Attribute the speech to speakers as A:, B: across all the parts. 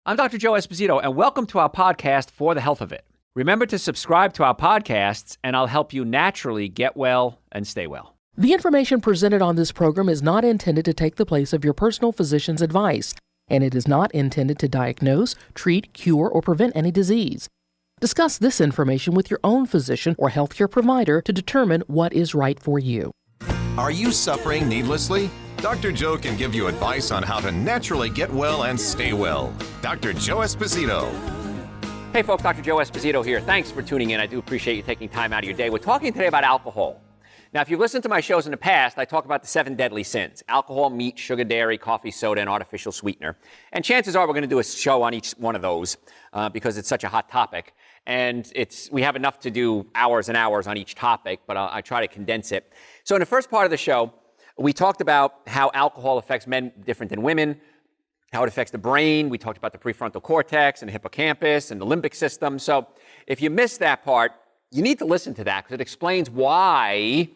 A: I'm Dr. Joe Esposito, and welcome to our podcast, For the Health of It. Remember to subscribe to our podcasts, and I'll help you naturally get well and stay well.
B: The information presented on this program is not intended to take the place of your personal physician's advice, and it is not intended to diagnose, treat, cure, or prevent any disease. Discuss this information with your own physician or healthcare provider to determine what is right for you.
C: Are you suffering needlessly? Dr. Joe can give you advice on how to naturally get well and stay well. Dr. Joe Esposito.
A: Hey folks, Dr. Joe Esposito here. Thanks for tuning in. I do appreciate you taking time out of your day. We're talking today about alcohol. Now, if you've listened to my shows in the past, I talk about the 7 deadly sins: alcohol, meat, sugar, dairy, coffee, soda, and artificial sweetener. And chances are we're going to do a show on each one of those because it's such a hot topic. And we have enough to do hours and hours on each topic, but I try to condense it. So in the first part of the show, we talked about how alcohol affects men different than women, how it affects the brain. We talked about the prefrontal cortex and the hippocampus and the limbic system. So if you missed that part, you need to listen to that because it explains why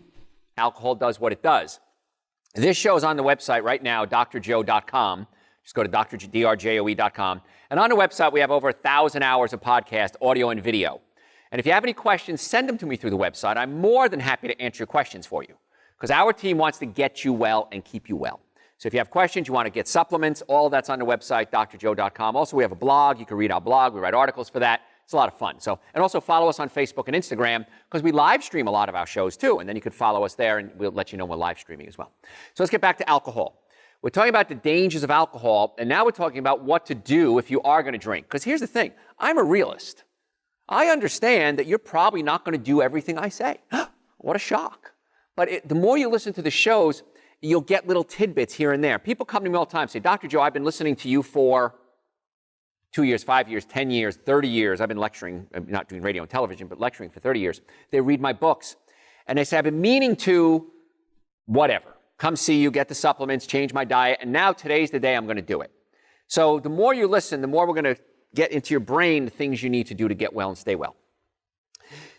A: alcohol does what it does. This show is on the website right now, drjoe.com. Just go to drjoe.com. And on the website, we have over 1,000 hours of podcast, audio and video. And if you have any questions, send them to me through the website. I'm more than happy to answer your questions for you because our team wants to get you well and keep you well. So if you have questions, you want to get supplements, all that's on the website, drjoe.com. Also, we have a blog. You can read our blog. We write articles for that. It's a lot of fun. And also follow us on Facebook and Instagram because we live stream a lot of our shows too. And then you could follow us there and we'll let you know we're live streaming as well. So let's get back to alcohol. We're talking about the dangers of alcohol, and now we're talking about what to do if you are going to drink. Because here's the thing. I'm a realist. I understand that you're probably not going to do everything I say. What a shock. But the more you listen to the shows, you'll get little tidbits here and there. People come to me all the time and say, Dr. Joe, I've been listening to you for 2 years, 5 years, 10 years, 30 years. I've been lecturing, not doing radio and television, but lecturing for 30 years. They read my books, and they say, I've been meaning to whatever. Come see you, get the supplements, change my diet, and now today's the day I'm going to do it. So the more you listen, the more we're going to get into your brain the things you need to do to get well and stay well.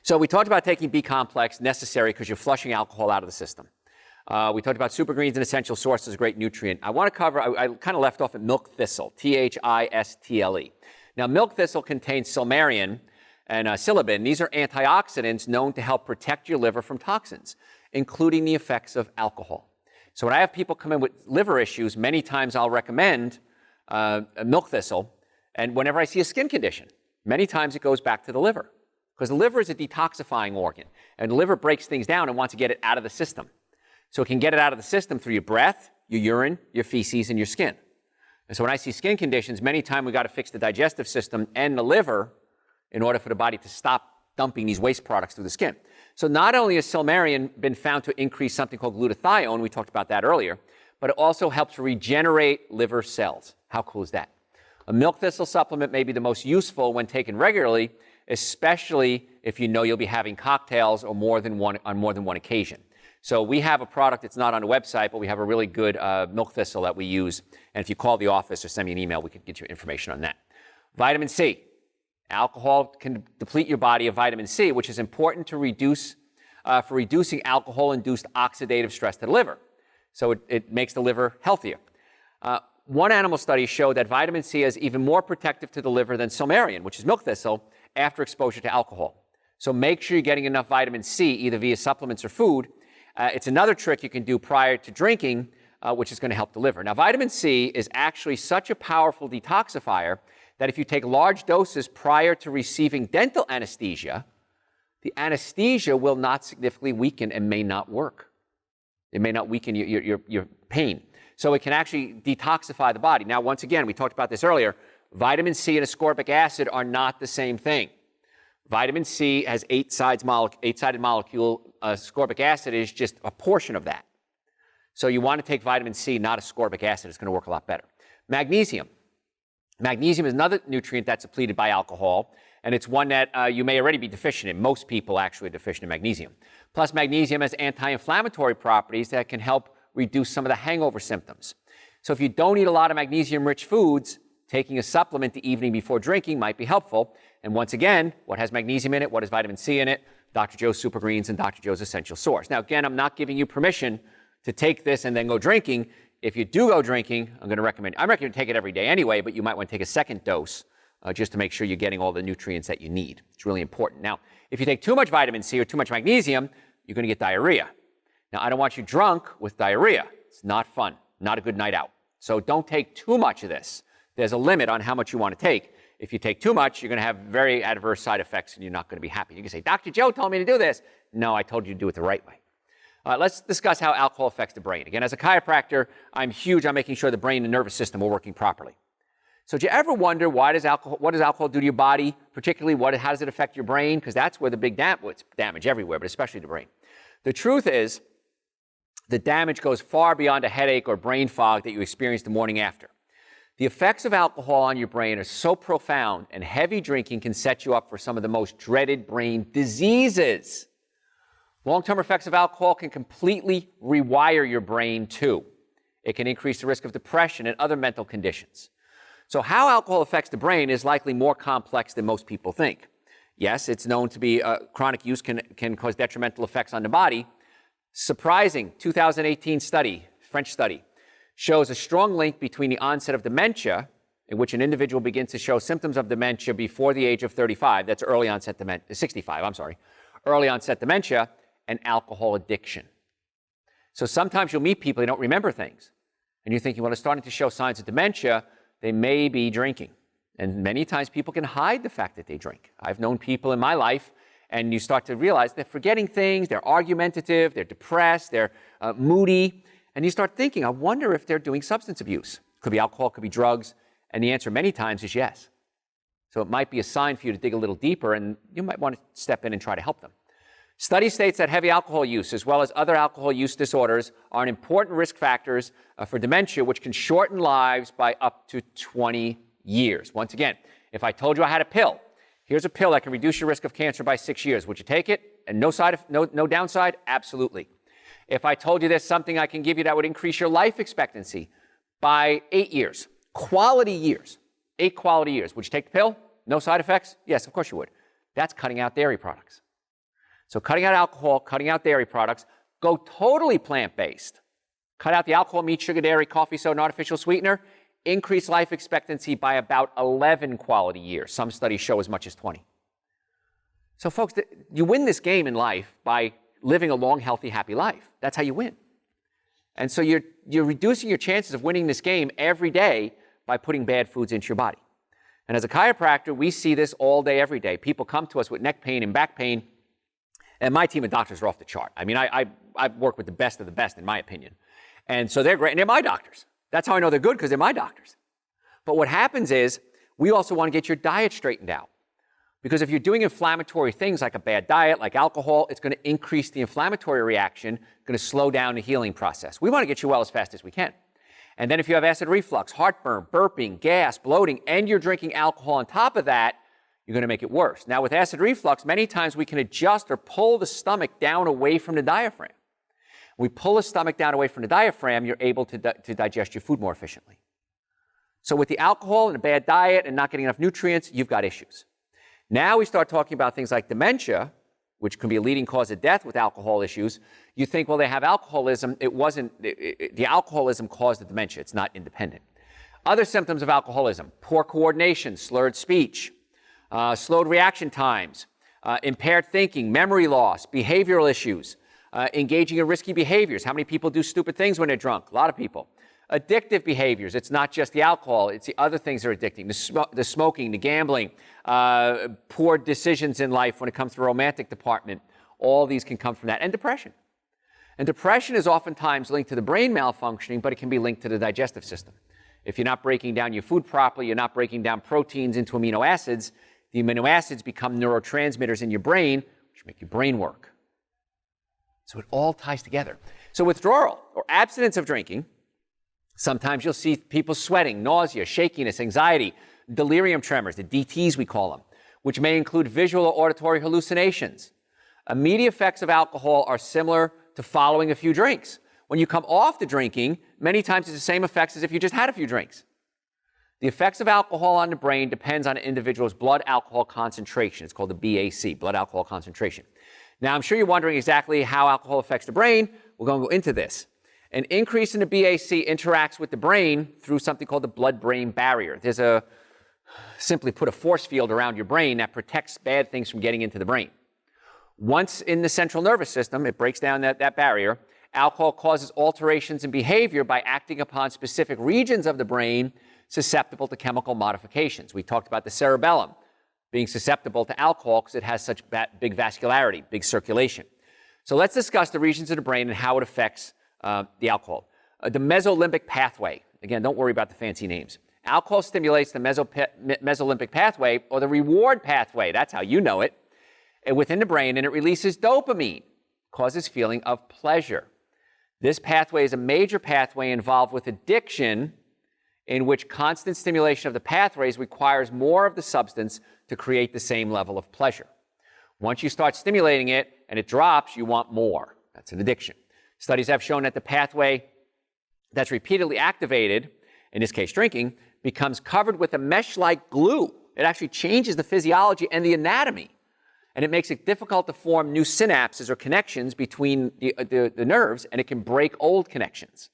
A: So we talked about taking B-complex, necessary because you're flushing alcohol out of the system. We talked about super greens and essential sources, a great nutrient. I want to cover, I kind of left off at milk thistle, Thistle. Now, milk thistle contains silmarin and psilocybin. These are antioxidants known to help protect your liver from toxins, including the effects of alcohol. So when I have people come in with liver issues, many times I'll recommend milk thistle. And whenever I see a skin condition, many times it goes back to the liver. Because the liver is a detoxifying organ. And the liver breaks things down and wants to get it out of the system. So it can get it out of the system through your breath, your urine, your feces, and your skin. And so when I see skin conditions, many times we've got to fix the digestive system and the liver in order for the body to stop dumping these waste products through the skin. So not only has silmarin been found to increase something called glutathione, we talked about that earlier, but it also helps regenerate liver cells. How cool is that? A milk thistle supplement may be the most useful when taken regularly, especially if you know you'll be having cocktails or on more than one occasion. So we have a product that's not on the website, but we have a really good milk thistle that we use. And if you call the office or send me an email, we can get you information on that. Vitamin C. Alcohol can deplete your body of vitamin C, which is important to reduce for reducing alcohol-induced oxidative stress to the liver. So it makes the liver healthier. One animal study showed that vitamin C is even more protective to the liver than silmarin, which is milk thistle, after exposure to alcohol. So make sure you're getting enough vitamin C, either via supplements or food. It's another trick you can do prior to drinking, which is going to help the liver. Now, vitamin C is actually such a powerful detoxifier that if you take large doses prior to receiving dental anesthesia, the anesthesia will not significantly weaken and may not work. It may not weaken your pain. So it can actually detoxify the body. Now, once again, we talked about this earlier. Vitamin C and ascorbic acid are not the same thing. Vitamin C has 8-sided molecule. Ascorbic acid is just a portion of that. So you want to take vitamin C, not ascorbic acid. It's going to work a lot better. Magnesium. Magnesium is another nutrient that's depleted by alcohol, and it's one that you may already be deficient in. Most people actually are deficient in magnesium. Plus, magnesium has anti-inflammatory properties that can help reduce some of the hangover symptoms. So if you don't eat a lot of magnesium-rich foods, taking a supplement the evening before drinking might be helpful. And once again, what has magnesium in it? What has vitamin C in it? Dr. Joe's Super Greens and Dr. Joe's Essential Source. Now, again, I'm not giving you permission to take this and then go drinking. if you do go drinking, I'm recommend take it every day anyway, but you might want to take a second dose just to make sure you're getting all the nutrients that you need. It's really important. Now, if you take too much vitamin C or too much magnesium, you're going to get diarrhea. Now, I don't want you drunk with diarrhea. It's not fun, not a good night out. So don't take too much of this. There's a limit on how much you want to take. If you take too much, you're going to have very adverse side effects and you're not going to be happy. You can say, Dr. Joe told me to do this. No, I told you to do it the right way. Let's discuss how alcohol affects the brain. Again, as a chiropractor, I'm huge on making sure the brain and nervous system are working properly. So do you ever wonder what does alcohol do to your body? Particularly, how does it affect your brain? Because that's where the big it's damage everywhere, but especially the brain. The truth is, the damage goes far beyond a headache or brain fog that you experience the morning after. The effects of alcohol on your brain are so profound, and heavy drinking can set you up for some of the most dreaded brain diseases. Long-term effects of alcohol can completely rewire your brain, too. It can increase the risk of depression and other mental conditions. So how alcohol affects the brain is likely more complex than most people think. Yes, it's known to be chronic use can cause detrimental effects on the body. Surprising 2018 study, French study, shows a strong link between the onset of dementia, in which an individual begins to show symptoms of dementia before the age of 35, that's early onset dementia, 65, I'm sorry, early onset dementia, and alcohol addiction. So sometimes you'll meet people who don't remember things. And you're thinking, well, they're starting to show signs of dementia, they may be drinking. And many times people can hide the fact that they drink. I've known people in my life, and you start to realize they're forgetting things, they're argumentative, they're depressed, they're moody. And you start thinking, I wonder if they're doing substance abuse. Could be alcohol, could be drugs. And the answer many times is yes. So it might be a sign for you to dig a little deeper, and you might want to step in and try to help them. Study states that heavy alcohol use, as well as other alcohol use disorders, are important risk factors for dementia, which can shorten lives by up to 20 years. Once again, if I told you I had a pill, here's a pill that can reduce your risk of cancer by 6 years. Would you take it? And no downside? Absolutely. If I told you there's something I can give you that would increase your life expectancy by 8 years, quality years, 8 quality years, would you take the pill? No side effects? Yes, of course you would. That's cutting out dairy products. So cutting out alcohol, cutting out dairy products, go totally plant-based. Cut out the alcohol, meat, sugar, dairy, coffee, soda, and artificial sweetener. Increase life expectancy by about 11 quality years. Some studies show as much as 20. So folks, you win this game in life by living a long, healthy, happy life. That's how you win. And so you're reducing your chances of winning this game every day by putting bad foods into your body. And as a chiropractor, we see this all day, every day. People come to us with neck pain and back pain. And my team of doctors are off the chart. I mean, I've worked with the best of the best, in my opinion. And so they're great, and they're my doctors. That's how I know they're good, because they're my doctors. But what happens is, we also want to get your diet straightened out. Because if you're doing inflammatory things like a bad diet, like alcohol, it's going to increase the inflammatory reaction, going to slow down the healing process. We want to get you well as fast as we can. And then if you have acid reflux, heartburn, burping, gas, bloating, and you're drinking alcohol on top of that, you're going to make it worse. Now, with acid reflux, many times we can adjust or pull the stomach down away from the diaphragm. When we pull the stomach down away from the diaphragm, you're able to digest your food more efficiently. So with the alcohol and a bad diet and not getting enough nutrients, you've got issues. Now we start talking about things like dementia, which can be a leading cause of death with alcohol issues. You think, well, they have alcoholism. It wasn't, the alcoholism caused the dementia. It's not independent. Other symptoms of alcoholism: poor coordination, slurred speech, slowed reaction times, impaired thinking, memory loss, behavioral issues, engaging in risky behaviors. How many people do stupid things when they're drunk? A lot of people. Addictive behaviors. It's not just the alcohol, it's the other things that are addicting. The smoking, the gambling, poor decisions in life when it comes to the romantic department. All these can come from that. And depression. And depression is oftentimes linked to the brain malfunctioning, but it can be linked to the digestive system. If you're not breaking down your food properly, you're not breaking down proteins into amino acids, the amino acids become neurotransmitters in your brain, which make your brain work. So it all ties together. So withdrawal or abstinence of drinking, sometimes you'll see people sweating, nausea, shakiness, anxiety, delirium tremors, the DTs we call them, which may include visual or auditory hallucinations. Immediate effects of alcohol are similar to following a few drinks. When you come off the drinking, many times it's the same effects as if you just had a few drinks. The effects of alcohol on the brain depends on an individual's blood alcohol concentration. It's called the BAC, blood alcohol concentration. Now, I'm sure you're wondering exactly how alcohol affects the brain. We're going to go into this. An increase in the BAC interacts with the brain through something called the blood-brain barrier. There's simply put, a force field around your brain that protects bad things from getting into the brain. Once in the central nervous system, it breaks down that barrier. Alcohol causes alterations in behavior by acting upon specific regions of the brain susceptible to chemical modifications. We talked about the cerebellum being susceptible to alcohol because it has such big vascularity, big circulation. So let's discuss the regions of the brain and how it affects the alcohol. The mesolimbic pathway. Again, don't worry about the fancy names. Alcohol stimulates the mesolimbic pathway, or the reward pathway. That's how you know it. Within the brain, and it releases dopamine, causes feeling of pleasure. This pathway is a major pathway involved with addiction, in which constant stimulation of the pathways requires more of the substance to create the same level of pleasure. Once you start stimulating it and it drops, you want more. That's an addiction. Studies have shown that the pathway that's repeatedly activated, in this case drinking, becomes covered with a mesh-like glue. It actually changes the physiology and the anatomy, and it makes it difficult to form new synapses or connections between the nerves, and it can break old connections.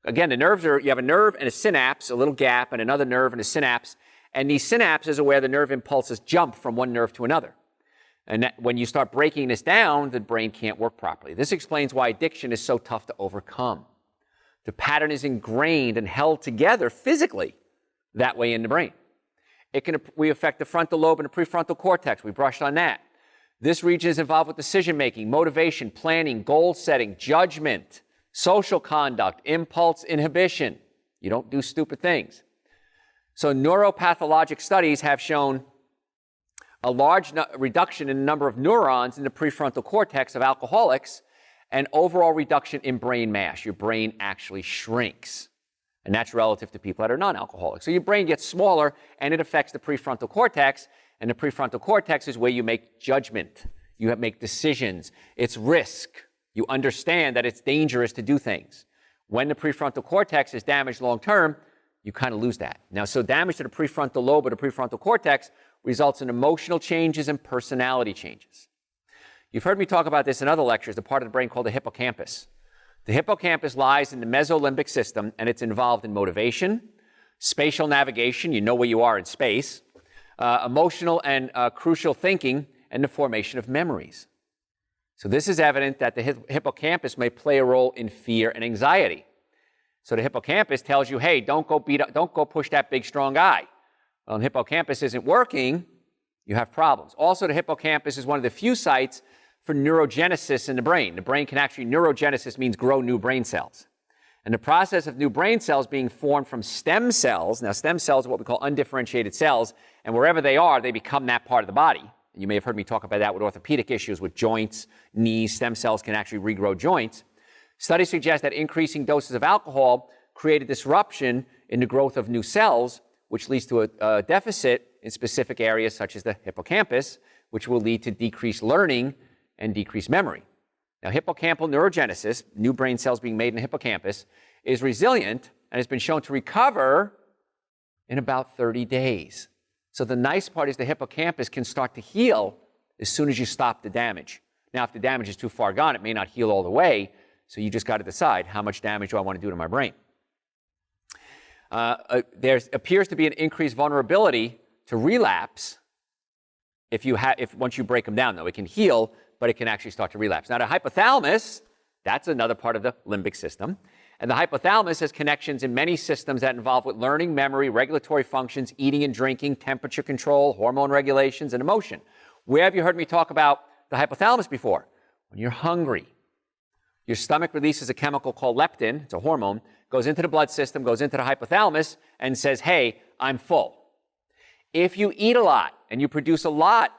A: Again, the nerves you have a nerve and a synapse, a little gap, and another nerve and a synapse, and these synapses are where the nerve impulses jump from one nerve to another. And when you start breaking this down, the brain can't work properly. This explains why addiction is so tough to overcome. The pattern is ingrained and held together physically that way in the brain. We affect the frontal lobe and the prefrontal cortex. We brushed on that. This region is involved with decision-making, motivation, planning, goal setting, judgment, social conduct, impulse inhibition. You don't do stupid things. So neuropathologic studies have shown a large reduction in the number of neurons in the prefrontal cortex of alcoholics and overall reduction in brain mass. Your brain actually shrinks. And that's relative to people that are non-alcoholics. So your brain gets smaller, and it affects the prefrontal cortex. And the prefrontal cortex is where you make judgment. You make decisions. It's risk. You understand that it's dangerous to do things. When the prefrontal cortex is damaged long-term, you kind of lose that. Now, so damage to the prefrontal lobe or the prefrontal cortex results in emotional changes and personality changes. You've heard me talk about this in other lectures, the part of the brain called the hippocampus. The hippocampus lies in the mesolimbic system, and it's involved in motivation, spatial navigation, you know where you are in space, emotional and crucial thinking, and the formation of memories. So this is evident that the hippocampus may play a role in fear and anxiety. So the hippocampus tells you, hey, don't go push that big, strong guy. Well, the hippocampus isn't working, you have problems. Also, the hippocampus is one of the few sites for neurogenesis in the brain. The brain can actually, neurogenesis means grow new brain cells. And the process of new brain cells being formed from stem cells, now stem cells are what we call undifferentiated cells, and wherever they are, they become that part of the body. You may have heard me talk about that with orthopedic issues, with joints, knees. Stem cells can actually regrow joints. Studies suggest that increasing doses of alcohol create a disruption in the growth of new cells, which leads to a deficit in specific areas such as the hippocampus, which will lead to decreased learning and decreased memory. Now, hippocampal neurogenesis, new brain cells being made in the hippocampus, is resilient and has been shown to recover in about 30 days. So the nice part is the hippocampus can start to heal as soon as you stop the damage. Now, if the damage is too far gone, it may not heal all the way, so you just got to decide how much damage do I want to do to my brain. There appears to be an increased vulnerability to relapse if once you break them down, though. It can heal, but it can actually start to relapse. Now, the hypothalamus, that's another part of the limbic system. And the hypothalamus has connections in many systems that involve with learning, memory, regulatory functions, eating and drinking, temperature control, hormone regulations, and emotion. Where have you heard me talk about the hypothalamus before? When you're hungry. Your stomach releases a chemical called leptin, it's a hormone, goes into the blood system, goes into the hypothalamus, and says, hey, I'm full. If you eat a lot and you produce a lot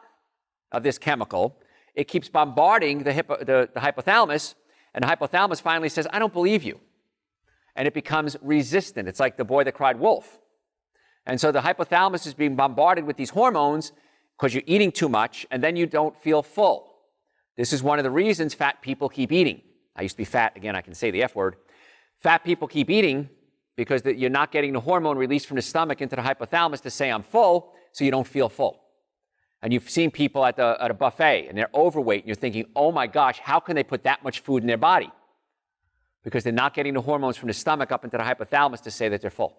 A: of this chemical, it keeps bombarding the hypothalamus, and the hypothalamus finally says, I don't believe you. And it becomes resistant. It's like the boy that cried wolf. And so the hypothalamus is being bombarded with these hormones because you're eating too much, and then you don't feel full. This is one of the reasons fat people keep eating. I used to be fat. Again, I can say the F word. Fat people keep eating because you're not getting the hormone released from the stomach into the hypothalamus to say I'm full, so you don't feel full. And you've seen people at a buffet, and they're overweight, and you're thinking, oh my gosh, how can they put that much food in their body? because they're not getting the hormones from the stomach up into the hypothalamus to say that they're full.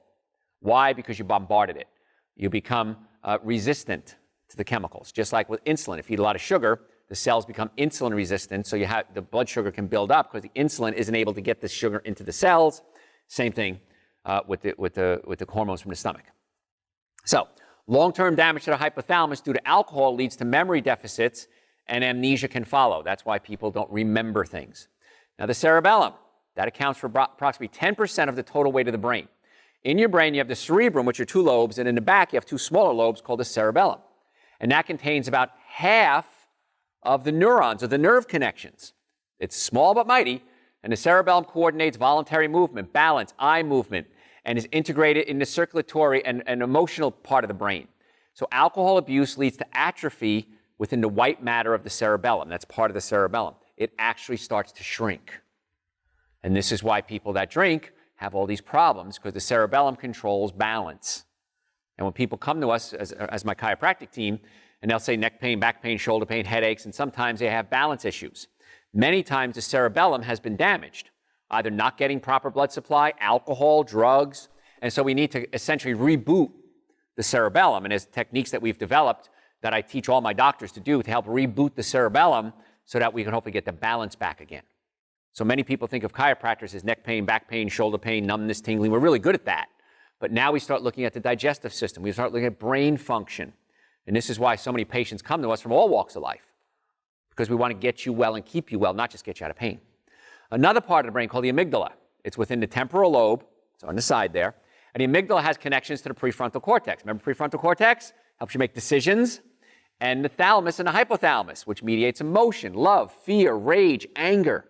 A: Why? Because you bombarded it. You become resistant to the chemicals. Just like with insulin, if you eat a lot of sugar, the cells become insulin resistant, so the blood sugar can build up because the insulin isn't able to get the sugar into the cells. Same thing with the hormones from the stomach. So, long-term damage to the hypothalamus due to alcohol leads to memory deficits, and amnesia can follow. That's why people don't remember things. Now, the cerebellum, that accounts for approximately 10% of the total weight of the brain. In your brain, you have the cerebrum, which are 2 lobes, and in the back, you have 2 smaller lobes called the cerebellum. And that contains about half of the neurons, or the nerve connections. It's small but mighty, and the cerebellum coordinates voluntary movement, balance, eye movement, and is integrated in the circulatory and emotional part of the brain. So alcohol abuse leads to atrophy within the white matter of the cerebellum. That's part of the cerebellum. It actually starts to shrink. And this is why people that drink have all these problems, because the cerebellum controls balance. And when people come to us as my chiropractic team, and they'll say neck pain, back pain, shoulder pain, headaches, and sometimes they have balance issues. Many times the cerebellum has been damaged, either not getting proper blood supply, alcohol, drugs, and so we need to essentially reboot the cerebellum. And there's techniques that we've developed that I teach all my doctors to do to help reboot the cerebellum so that we can hopefully get the balance back again. So many people think of chiropractors as neck pain, back pain, shoulder pain, numbness, tingling. We're really good at that. But now we start looking at the digestive system. We start looking at brain function. And this is why so many patients come to us from all walks of life, because we want to get you well and keep you well, not just get you out of pain. Another part of the brain called the amygdala. It's within the temporal lobe. It's on the side there. And the amygdala has connections to the prefrontal cortex. Remember prefrontal cortex? Helps you make decisions. And the thalamus and the hypothalamus, which mediates emotion, love, fear, rage, anger.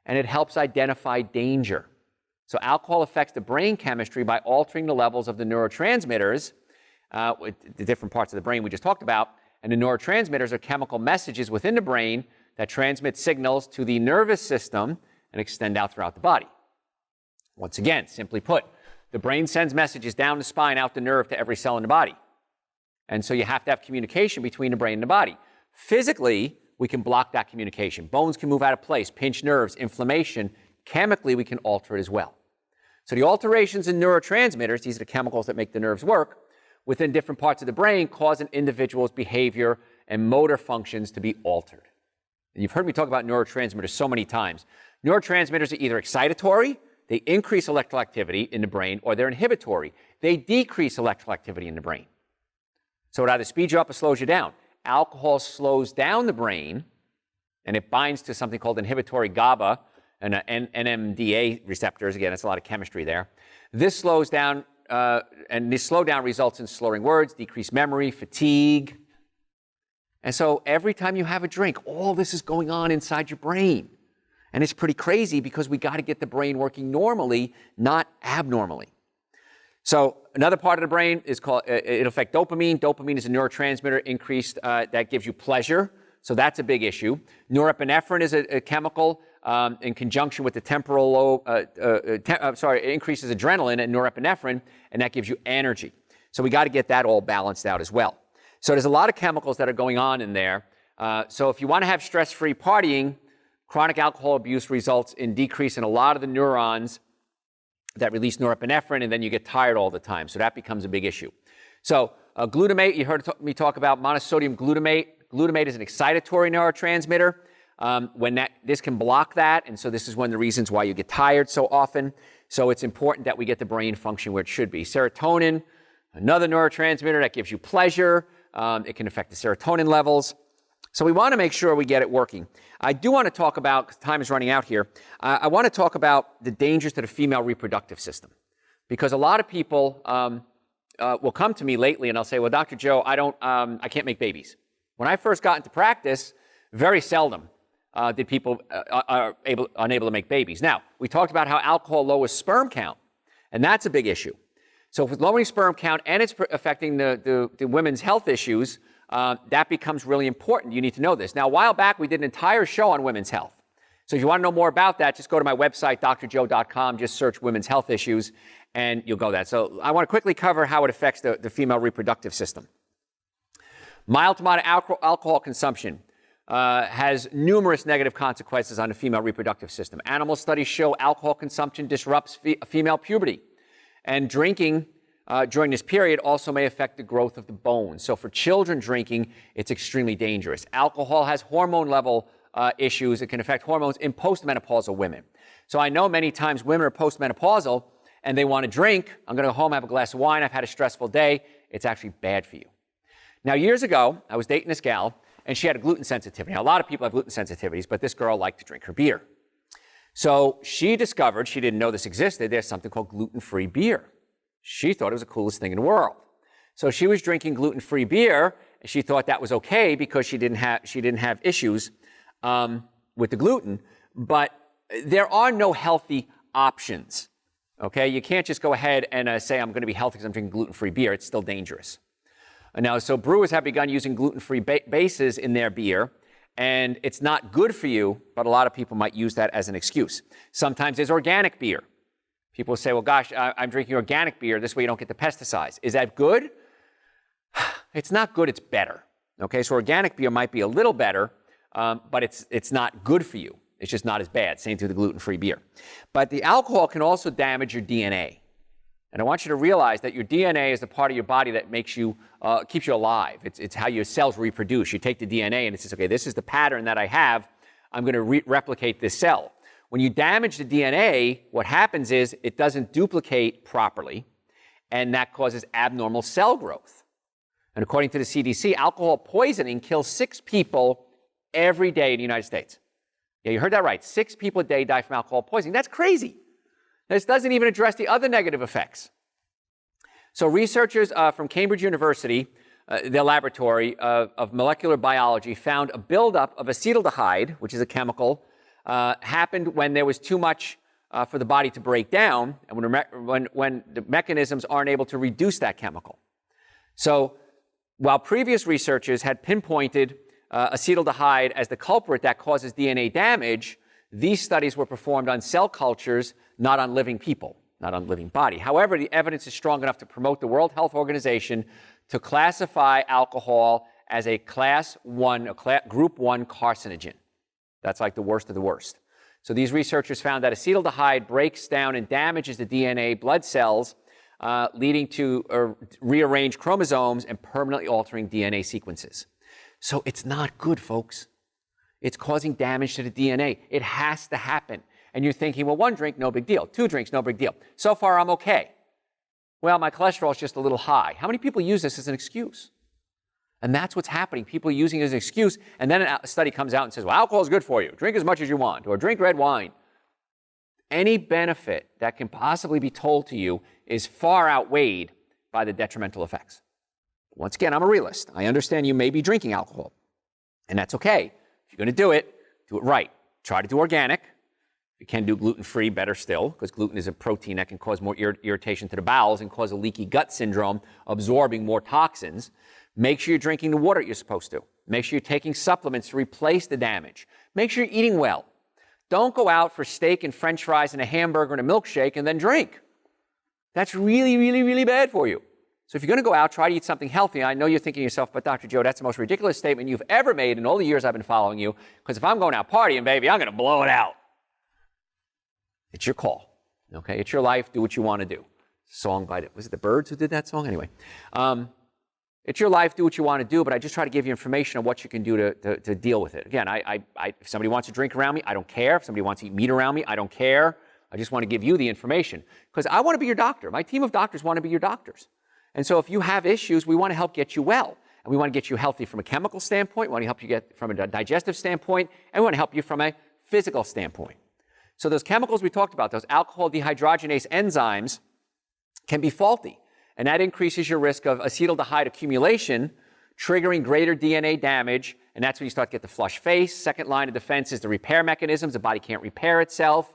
A: And it helps identify danger. So alcohol affects the brain chemistry by altering the levels of the neurotransmitters, with the different parts of the brain we just talked about. And the neurotransmitters are chemical messages within the brain that transmit signals to the nervous system and extend out throughout the body. Once again, simply put, the brain sends messages down the spine, out the nerve to every cell in the body. And so you have to have communication between the brain and the body. Physically, we can block that communication. Bones can move out of place, pinch nerves, inflammation. Chemically, we can alter it as well. So the alterations in neurotransmitters, these are the chemicals that make the nerves work, within different parts of the brain cause an individual's behavior and motor functions to be altered. And you've heard me talk about neurotransmitters so many times. Neurotransmitters are either excitatory, they increase electrical activity in the brain, or they're inhibitory. They decrease electrical activity in the brain. So it either speeds you up or slows you down. Alcohol slows down the brain, and it binds to something called inhibitory GABA and NMDA receptors. Again, it's a lot of chemistry there. This slows down, and this slowdown results in slurring words, decreased memory, fatigue. And so every time you have a drink, all this is going on inside your brain. And it's pretty crazy because we got to get the brain working normally, not abnormally. So another part of the brain is called, it'll affect dopamine. Dopamine is a neurotransmitter increased that gives you pleasure. So that's a big issue. Norepinephrine is a chemical in conjunction with the temporal lobe, it increases adrenaline and norepinephrine, and that gives you energy. So we got to get that all balanced out as well. So there's a lot of chemicals that are going on in there. So if you want to have stress-free partying, chronic alcohol abuse results in decrease in a lot of the neurons that release norepinephrine, and then you get tired all the time. So that becomes a big issue. So glutamate, you heard me talk about monosodium glutamate. Glutamate is an excitatory neurotransmitter. This can block that, and so this is one of the reasons why you get tired so often. So it's important that we get the brain function where it should be. Serotonin, another neurotransmitter that gives you pleasure. It can affect the serotonin levels. So we want to make sure we get it working. I do want to talk about, 'cause time is running out here, I want to talk about the dangers to the female reproductive system. Because a lot of people will come to me lately and they'll say, well, Dr. Joe, I can't make babies. When I first got into practice, very seldom did people unable to make babies. Now, we talked about how alcohol lowers sperm count, and that's a big issue. So with lowering sperm count and it's affecting the women's health issues, that becomes really important. You need to know this. Now, a while back, we did an entire show on women's health. So if you want to know more about that, just go to my website, drjoe.com, just search women's health issues, and you'll go there. So I want to quickly cover how it affects the female reproductive system. Mild to moderate alcohol consumption. has numerous negative consequences on the female reproductive system. Animal studies show alcohol consumption disrupts female puberty. And drinking during this period also may affect the growth of the bones. So for children drinking, it's extremely dangerous. Alcohol has hormone level issues. It can affect hormones in postmenopausal women. So I know many times women are postmenopausal and they want to drink. I'm going to go home, have a glass of wine. I've had a stressful day. It's actually bad for you. Now, years ago, I was dating this gal, and she had a gluten sensitivity. Now, a lot of people have gluten sensitivities, but this girl liked to drink her beer. So she discovered, she didn't know this existed, there's something called gluten-free beer. She thought it was the coolest thing in the world. So she was drinking gluten-free beer, and she thought that was okay because she didn't have issues with the gluten. But there are no healthy options, okay? You can't just go ahead and say, I'm going to be healthy because I'm drinking gluten-free beer. It's still dangerous. Now, so brewers have begun using gluten-free bases in their beer, and it's not good for you, but a lot of people might use that as an excuse. Sometimes there's organic beer. People say, well, gosh, I'm drinking organic beer. This way you don't get the pesticides. Is that good? It's not good. It's better. Okay, so organic beer might be a little better, but it's not good for you. It's just not as bad. Same through the gluten-free beer. But the alcohol can also damage your DNA. And I want you to realize that your DNA is the part of your body that makes you, keeps you alive. It's how your cells reproduce. You take the DNA and it says, okay, this is the pattern that I have. I'm going to replicate this cell. When you damage the DNA, what happens is it doesn't duplicate properly, and that causes abnormal cell growth. And according to the CDC, alcohol poisoning kills 6 people every day in the United States. Yeah, you heard that right. 6 people a day die from alcohol poisoning. That's crazy. This doesn't even address the other negative effects. So researchers from Cambridge University, their laboratory of molecular biology, found a buildup of acetaldehyde, which is a chemical, happened when there was too much for the body to break down, and when the mechanisms aren't able to reduce that chemical. So while previous researchers had pinpointed acetaldehyde as the culprit that causes DNA damage, these studies were performed on cell cultures, not on living people, not on living body. However, the evidence is strong enough to promote the World Health Organization to classify alcohol as a class 1, group 1 carcinogen. That's like the worst of the worst. So these researchers found that acetaldehyde breaks down and damages the DNA blood cells, leading to rearranged chromosomes and permanently altering DNA sequences. So it's not good, folks. It's causing damage to the DNA. It has to happen. And you're thinking, well, 1 drink, no big deal. 2 drinks, no big deal. So far, I'm okay. Well, my cholesterol is just a little high. How many people use this as an excuse? And that's what's happening. People are using it as an excuse, and then a study comes out and says, well, alcohol is good for you. Drink as much as you want, or drink red wine. Any benefit that can possibly be told to you is far outweighed by the detrimental effects. Once again, I'm a realist. I understand you may be drinking alcohol, and that's okay. If you're going to do it right. Try to do organic. If you can do gluten-free, better still, because gluten is a protein that can cause more irritation to the bowels and cause a leaky gut syndrome, absorbing more toxins. Make sure you're drinking the water you're supposed to. Make sure you're taking supplements to replace the damage. Make sure you're eating well. Don't go out for steak and French fries and a hamburger and a milkshake and then drink. That's really, really, really bad for you. So if you're going to go out, try to eat something healthy. I know you're thinking to yourself, but Dr. Joe, that's the most ridiculous statement you've ever made in all the years I've been following you, because if I'm going out partying, baby, I'm going to blow it out. It's your call, okay? It's your life. Do what you want to do. Song by, was it the Byrds who did that song? Anyway, it's your life. Do what you want to do, but I just try to give you information on what you can do to deal with it. Again, if somebody wants to drink around me, I don't care. If somebody wants to eat meat around me, I don't care. I just want to give you the information because I want to be your doctor. My team of doctors want to be your doctors. And so if you have issues, we want to help get you well. And we want to get you healthy from a chemical standpoint. We want to help you get from a digestive standpoint. And we want to help you from a physical standpoint. So those chemicals we talked about, those alcohol dehydrogenase enzymes, can be faulty. And that increases your risk of acetaldehyde accumulation, triggering greater DNA damage. And that's when you start to get the flush face. Second line of defense is the repair mechanisms. The body can't repair itself.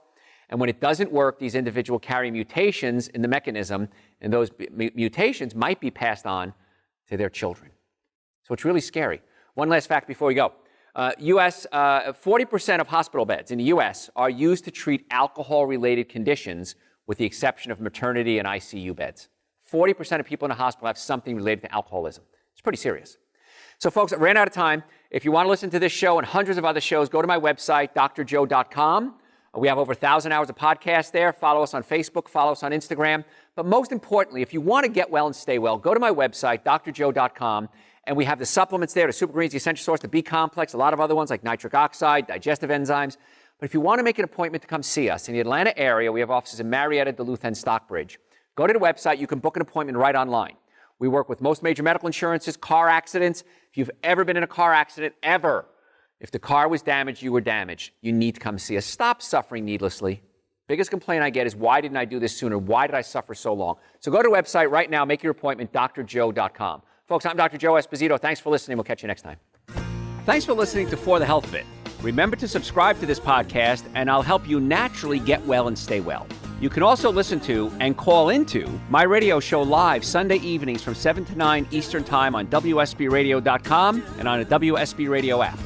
A: And when it doesn't work, these individuals carry mutations in the mechanism, and those mutations might be passed on to their children. So it's really scary. One last fact before we go. 40% of hospital beds in the U.S. are used to treat alcohol-related conditions, with the exception of maternity and ICU beds. 40% of people in the hospital have something related to alcoholism. It's pretty serious. So, folks, I ran out of time. If you want to listen to this show and hundreds of other shows, go to my website, drjoe.com. We have over 1,000 hours of podcasts there. Follow us on Facebook, follow us on Instagram. But most importantly, if you want to get well and stay well, go to my website, drjoe.com, and we have the supplements there, the Super Greens, the Essential Source, the B-Complex, a lot of other ones like nitric oxide, digestive enzymes. But if you want to make an appointment to come see us in the Atlanta area, we have offices in Marietta, Duluth, and Stockbridge. Go to the website. You can book an appointment right online. We work with most major medical insurances, car accidents. If you've ever been in a car accident, ever, if the car was damaged, you were damaged, you need to come see us. Stop suffering needlessly. Biggest complaint I get is, why didn't I do this sooner? Why did I suffer so long? So go to the website right now, make your appointment, drjoe.com. Folks, I'm Dr. Joe Esposito. Thanks for listening. We'll catch you next time. Thanks for listening to For the Health of It. Remember to subscribe to this podcast, and I'll help you naturally get well and stay well. You can also listen to and call into my radio show live Sunday evenings from 7 to 9 Eastern Time on WSBRadio.com and on the WSB Radio app.